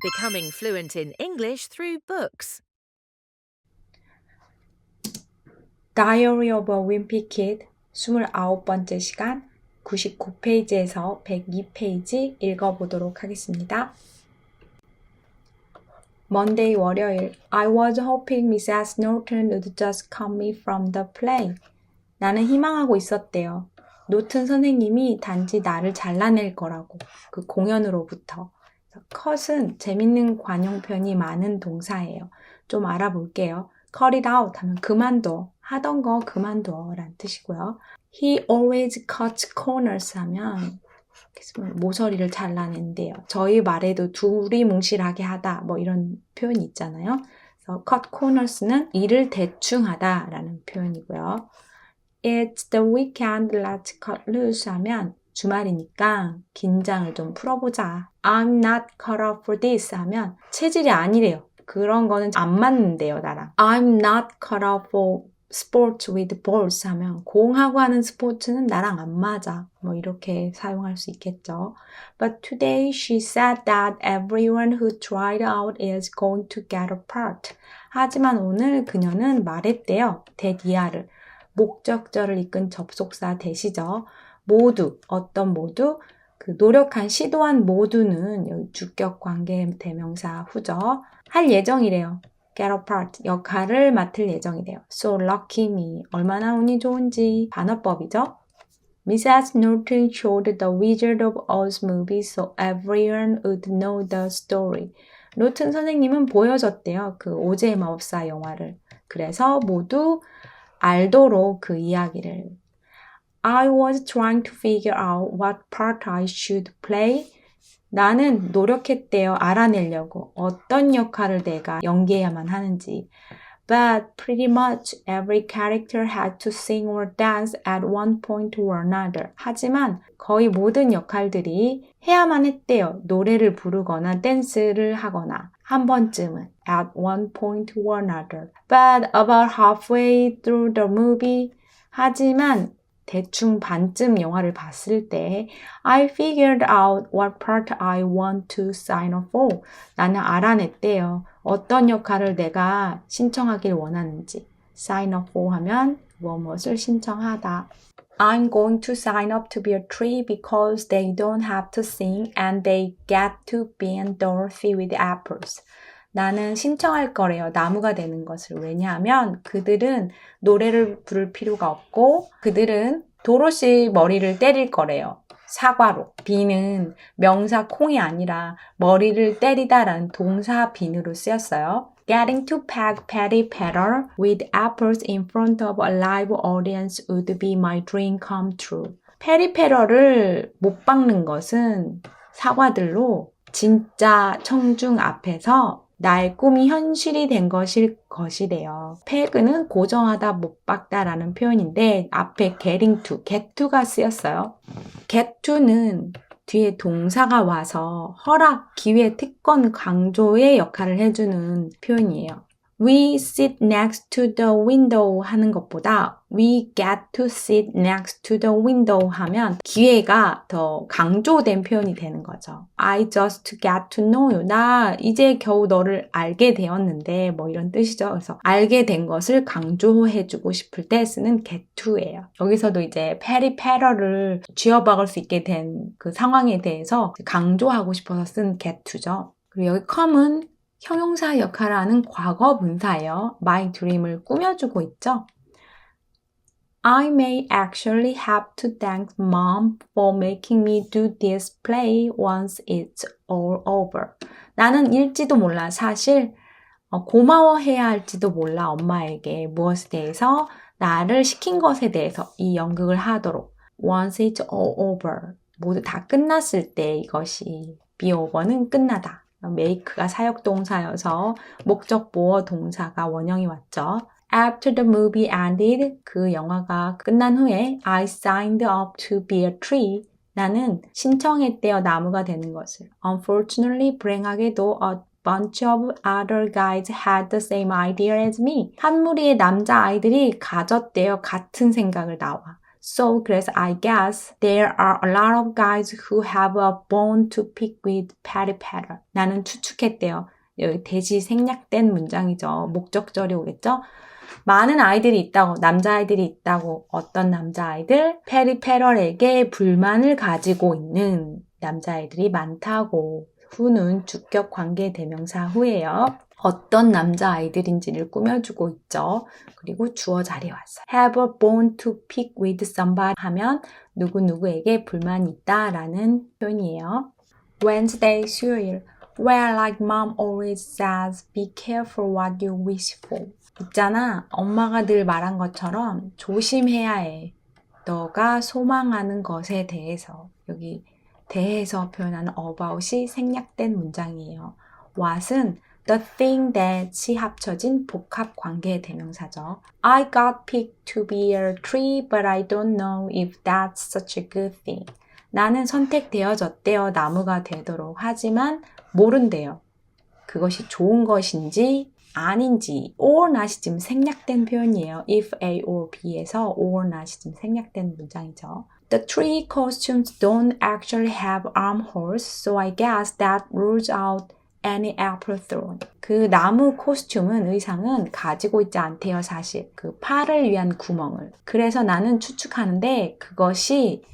Becoming fluent in English through books. Diary of a Wimpy Kid 29번째 시간 99페이지에서 102페이지 읽어보도록 하겠습니다. Monday 월요일 I was hoping Mrs. Norton would just cut me from the play. 나는 희망하고 있었대요. 노튼 선생님이 단지 나를 잘라낼 거라고. 그 공연으로부터. cut은 재밌는 관용편이 많은 동사예요. 좀 알아볼게요. cut it out 하면 그만둬. 하던 거 그만둬 라는 뜻이고요. He always cuts corners 하면 모서리를 잘라낸대요. 저희 말에도 둘이 뭉실하게 하다 뭐 이런 표현이 있잖아요. 그래서 cut corners는 일을 대충 하다 라는 표현이고요. It's the weekend, let's cut loose 하면 주말이니까 긴장을 좀 풀어보자. I'm not cut out for this 하면 체질이 아니래요. 그런 거는 안 맞는데요, 나랑. I'm not cut out for sports with balls 하면 공하고 하는 스포츠는 나랑 안 맞아. 뭐 이렇게 사용할 수 있겠죠. But today she said that everyone who tried out is going to get a part. 하지만 오늘 그녀는 말했대요. 대디아를. 목적절을 이끈 접속사 대시죠. 모두, 어떤 모두, 그 노력한, 시도한 모두는 여기 주격 관계 대명사 후죠. 할 예정이래요. get a part, 역할을 맡을 예정이래요. So lucky me, 얼마나 운이 좋은지 반어법이죠. Mrs. Norton showed the Wizard of Oz movie so everyone would know the story. 노튼 선생님은 보여줬대요. 그 오즈의 마법사 영화를. 그래서 모두 알도록 그 이야기를. I was trying to figure out what part I should play. 나는 노력했대요. 알아내려고. 어떤 역할을 내가 연기해야만 하는지. But pretty much every character had to sing or dance at one point or another. 하지만 거의 모든 역할들이 해야만 했대요. 노래를 부르거나 댄스를 하거나 한 번쯤은 at one point or another. But about halfway through the movie. 하지만 대충 반쯤 영화를 봤을 때 I figured out what part I want to sign up for. 나는 알아냈대요. 어떤 역할을 내가 신청하길 원하는지. sign up for 하면 무엇을 신청하다. I'm going to sign up to be a tree because they don't have to sing and they get to be in Dorothy with apples. 나는 신청할 거래요. 나무가 되는 것을. 왜냐하면 그들은 노래를 부를 필요가 없고 그들은 도로시 머리를 때릴 거래요. 사과로. 비는 명사 콩이 아니라 머리를 때리다라는 동사 빈으로 쓰였어요. Getting to peg patty patter with apples in front of a live audience would be my dream come true. 페리페러를 못 박는 것은 사과들로 진짜 청중 앞에서 나의 꿈이 현실이 된 것이래요. 패그는 고정하다, 못 박다라는 표현인데 앞에 getting to가 쓰였어요. get to는 뒤에 동사가 와서 허락, 기회, 특권, 강조의 역할을 해주는 표현이에요. We sit next to the window 하는 것보다 we get to sit next to the window 하면 기회가 더 강조된 표현이 되는 거죠. I just get to know you. 나 이제 겨우 너를 알게 되었는데 뭐 이런 뜻이죠. 그래서 알게 된 것을 강조해주고 싶을 때 쓰는 get to예요. 여기서도 이제 페리페러를 쥐어박을 수 있게 된 그 상황에 대해서 강조하고 싶어서 쓴 get to죠. 그리고 여기 come은 형용사 역할을 하는 과거 분사예요. My dream을 꾸며주고 있죠. I may actually have to thank mom for making me do this play once it's all over. 나는 일지도 몰라. 사실 고마워해야 할지도 몰라. 엄마에게 무엇에 대해서 나를 시킨 것에 대해서 이 연극을 하도록. Once it's all over. 모두 다 끝났을 때 이것이 be over는 끝나다. make가 사역동사여서 목적 보어 동사가 원형이 왔죠. After the movie ended, 그 영화가 끝난 후에 I signed up to be a tree. 나는 신청했대요. 나무가 되는 것을. Unfortunately, 불행하게도 a bunch of other guys had the same idea as me. 한 무리의 남자 아이들이 가졌대요. 같은 생각을 나와. So 그래서 I guess there are a lot of guys who have a bone to pick with Patty Patter. 나는 추측했대요. 여기 대시 생략된 문장이죠. 목적절이 오겠죠? 많은 아이들이 있다고, 남자아이들이 있다고. 어떤 남자아이들? 페리 패럴에게 불만을 가지고 있는 남자아이들이 많다고. 후는 주격 관계 대명사 후예요. 어떤 남자아이들인지를 꾸며주고 있죠. 그리고 주어 자리에 왔어요. Have a bone to pick with somebody 하면 누구누구에게 불만이 있다라는 표현이에요. Wednesday, 수요일. Well, like mom always says, be careful what you wish for. 있잖아, 엄마가 늘 말한 것처럼 조심해야 해. 너가 소망하는 것에 대해서. 여기 대해서 표현하는 about이 생략된 문장이에요. what은 the thing that이 합쳐진 복합 관계 대명사죠. I got picked to be a tree, but I don't know if that's such a good thing. 나는 선택되어졌대요. 나무가 되도록. 하지만 모른대요. 그것이 좋은 것인지 아닌지. or not이 지금 생략된 표현이에요. if A or B에서 or not이 지금 생략된 문장이죠. The tree costumes don't actually have armholes, so I guess that rules out any apple thrown. 그 나무 코스튬은, 의상은 가지고 있지 않대요, 사실. 그 팔을 위한 구멍을. 그래서 나는 추측하는데 그것이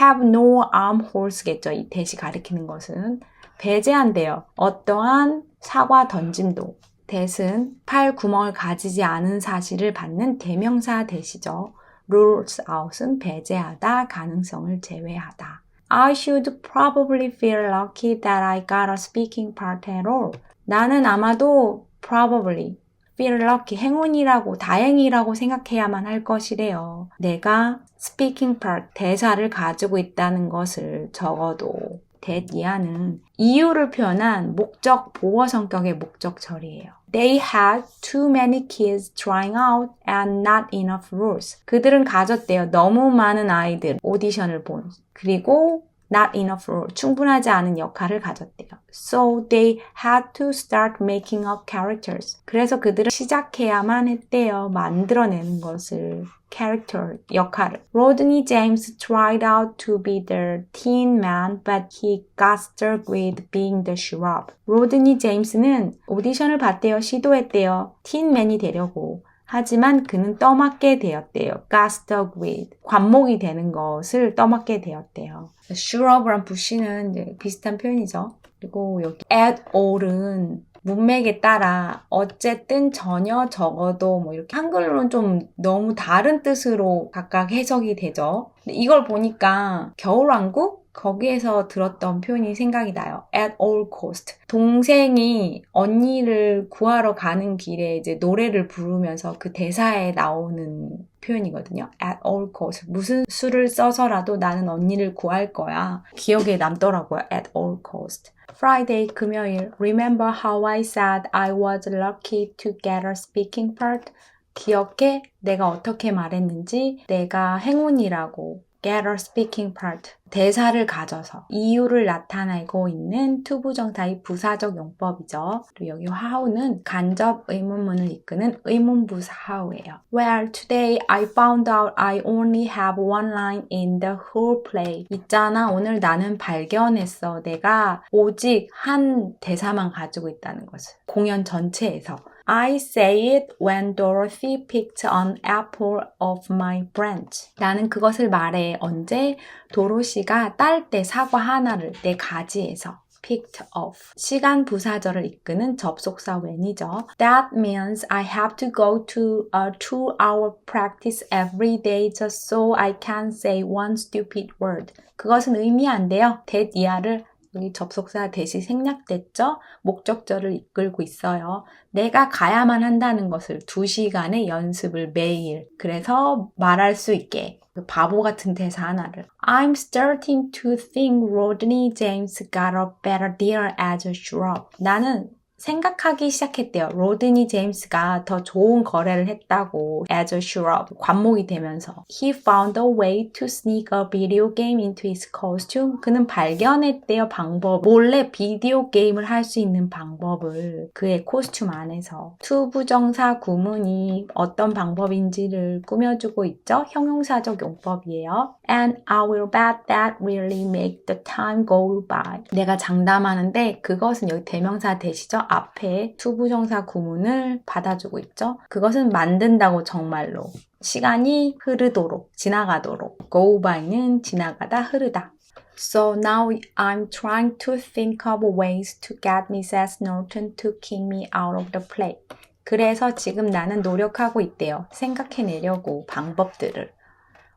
have no armholes겠죠. 이 대시 가리키는 것은. 배제한대요. 어떠한 사과 던짐도. that은 팔 구멍을 가지지 않은 사실을 받는 대명사 대시죠. rules out은 배제하다, 가능성을 제외하다. I should probably feel lucky that I got a speaking part at all. 나는 아마도 probably, feel lucky, 행운이라고, 다행이라고 생각해야만 할 것이래요. 내가 speaking part, 대사를 가지고 있다는 것을 적어도 that 이하는 이유를 표현한 목적 보어 성격의 목적절이에요. They had too many kids trying out and not enough roles. 그들은 가졌대요. 너무 많은 아이들 오디션을 본. 그리고 not enough role. 충분하지 않은 역할을 가졌대요. So they had to start making up characters. 그래서 그들은 시작해야만 했대요. 만들어내는 것을. character, 역할을. Rodney James tried out to be the Tin Man, but he got stuck with being the sheriff. 로드니 제임스는 오디션을 봤대요. 시도했대요. 틴맨이 되려고. 하지만 그는 떠맡게 되었대요. got stuck with. 관목이 되는 것을 떠맡게 되었대요. sheriff랑 부시는 이제 비슷한 표현이죠. 그리고 여기 at all은 문맥에 따라 어쨌든 전혀 적어도 뭐 이렇게 한글로는 좀 너무 다른 뜻으로 각각 해석이 되죠. 근데 이걸 보니까 겨울왕국? 거기에서 들었던 표현이 생각이 나요. at all cost. 동생이 언니를 구하러 가는 길에 이제 노래를 부르면서 그 대사에 나오는 표현이거든요. at all cost. 무슨 수를 써서라도 나는 언니를 구할 거야. 기억에 남더라고요. at all cost. Friday, 금요일. Remember how I said I was lucky to get a speaking part? 기억해? 내가 어떻게 말했는지 내가 행운이라고. get a speaking part. 대사를 가져서 이유를 나타내고 있는 투부정사의 부사적 용법이죠. 그리고 여기 how는 간접 의문문을 이끄는 의문부사 how예요. Well, today I found out I only have one line in the whole play. 있잖아, 오늘 나는 발견했어. 내가 오직 한 대사만 가지고 있다는 것을. 공연 전체에서. I say it when Dorothy picked an apple off my branch. 나는 그것을 말해. 언제? 도로시가 딸 때 사과 하나를 내 가지에서. picked off. 시간 부사절을 이끄는 접속사 when이죠. That means I have to go to a 2-hour practice every day just so I can say one stupid word. 그것은 의미한데요. that 이하를 여기 접속사 대시 생략됐죠? 목적절을 이끌고 있어요. 내가 가야만 한다는 것을 2시간의 연습을 매일. 그래서 말할 수 있게. 바보 같은 대사 하나를. I'm starting to think Rodney James got a better deal as a sheriff. 나는 생각하기 시작했대요. 로드니 제임스가 더 좋은 거래를 했다고 as a shrub, 관목이 되면서. He found a way to sneak a video game into his costume. 그는 발견했대요. 방법. 몰래 비디오 게임을 할 수 있는 방법을 그의 코스튬 안에서. 투부정사 구문이 어떤 방법인지를 꾸며주고 있죠. 형용사적 용법이에요. And I will bet that really make the time go by. 내가 장담하는데 그것은 여기 대명사 대시죠. 앞에 투부정사 구문을 받아주고 있죠. 그것은 만든다고 정말로. 시간이 흐르도록, 지나가도록. go by는 지나가다, 흐르다. So now I'm trying to think of ways to get Mrs. Norton to kick me out of the play. 그래서 지금 나는 노력하고 있대요. 생각해내려고 방법들을.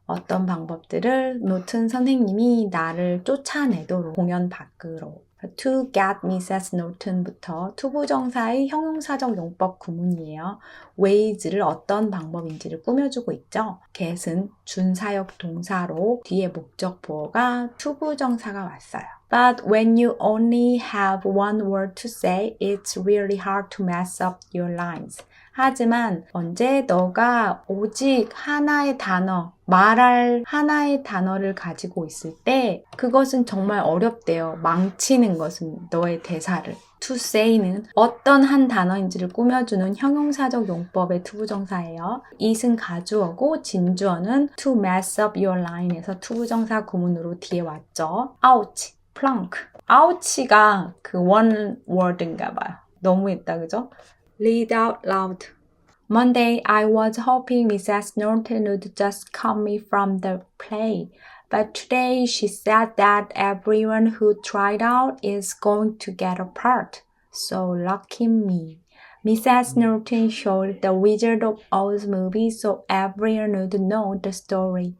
어떤 방법들을 노튼 선생님이 나를 쫓아내도록 공연 밖으로. To get Mrs. Norton부터 투부정사의 형용사적 용법 구문이에요. ways를 어떤 방법인지를 꾸며주고 있죠. get은 준사역 동사로 뒤에 목적보어가 투부정사가 왔어요. But when you only have one word to say, it's really hard to mess up your lines. 하지만 언제 너가 오직 하나의 단어, 말할 하나의 단어를 가지고 있을 때 그것은 정말 어렵대요. 망치는 것은 너의 대사를. To say는 어떤 한 단어인지를 꾸며주는 형용사적 용법의 투부정사예요. it은 가주어고 진주어는 to mess up your line에서 투부정사 구문으로 뒤에 왔죠. ouch, plunk. ouch가 그 one word인가 봐요. 너무했다, 그죠? Read out loud. Monday, I was hoping Mrs. Norton would just cut me from the play. But today she said that everyone who tried out is going to get a part. So lucky me. Mrs. Norton showed the Wizard of Oz movie so everyone would know the story.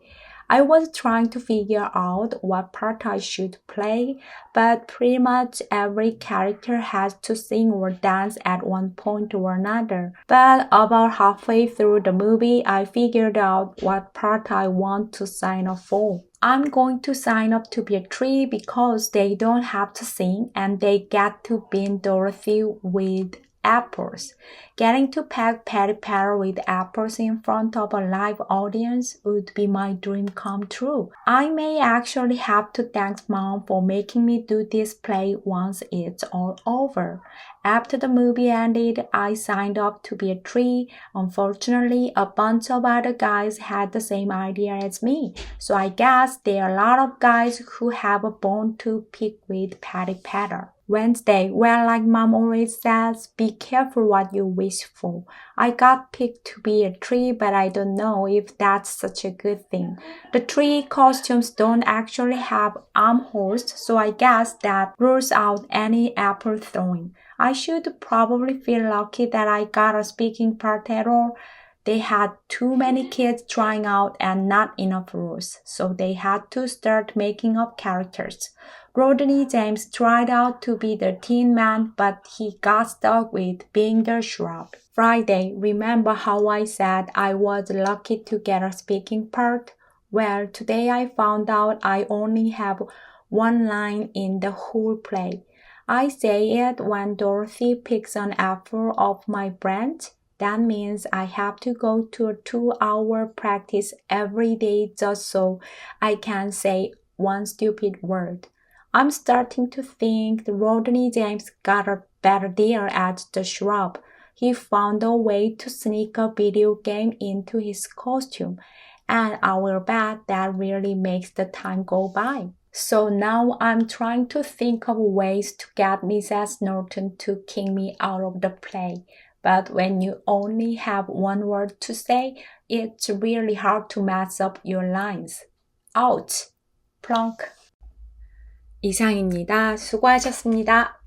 I was trying to figure out what part I should play, but pretty much every character has to sing or dance at one point or another. But about halfway through the movie, I figured out what part I want to sign up for. I'm going to sign up to be a tree because they don't have to sing and they get to beat Dorothy with apples. Getting to peck Patty Patter with apples in front of a live audience would be my dream come true. I may actually have to thank Mom for making me do this play once it's all over. After the movie ended, I signed up to be a tree. Unfortunately, a bunch of other guys had the same idea as me. So I guess there are a lot of guys who have a bone to pick with Patty Patter. Wednesday, well, like Mom always says, be careful what you wish for. I got picked to be a tree, but I don't know if that's such a good thing. The tree costumes don't actually have armholes, so I guess that rules out any apple throwing. I should probably feel lucky that I got a speaking part at all. They had too many kids trying out and not enough rules, so they had to start making up characters. Rodney James tried out to be the Tin Man, but he got stuck with being the shrub. Friday, remember how I said I was lucky to get a speaking part? Well, today I found out I only have one line in the whole play. I say it when Dorothy picks an apple off my branch. That means I have to go to a 2-hour practice every day just so I can say one stupid word. I'm starting to think Rodney James got a better deal at the shrub. He found a way to sneak a video game into his costume, and I will bet that really makes the time go by. So now I'm trying to think of ways to get Mrs. Norton to kick me out of the play. But when you only have one word to say, it's really hard to mess up your lines. Ouch! Plunk! 이상입니다. 수고하셨습니다.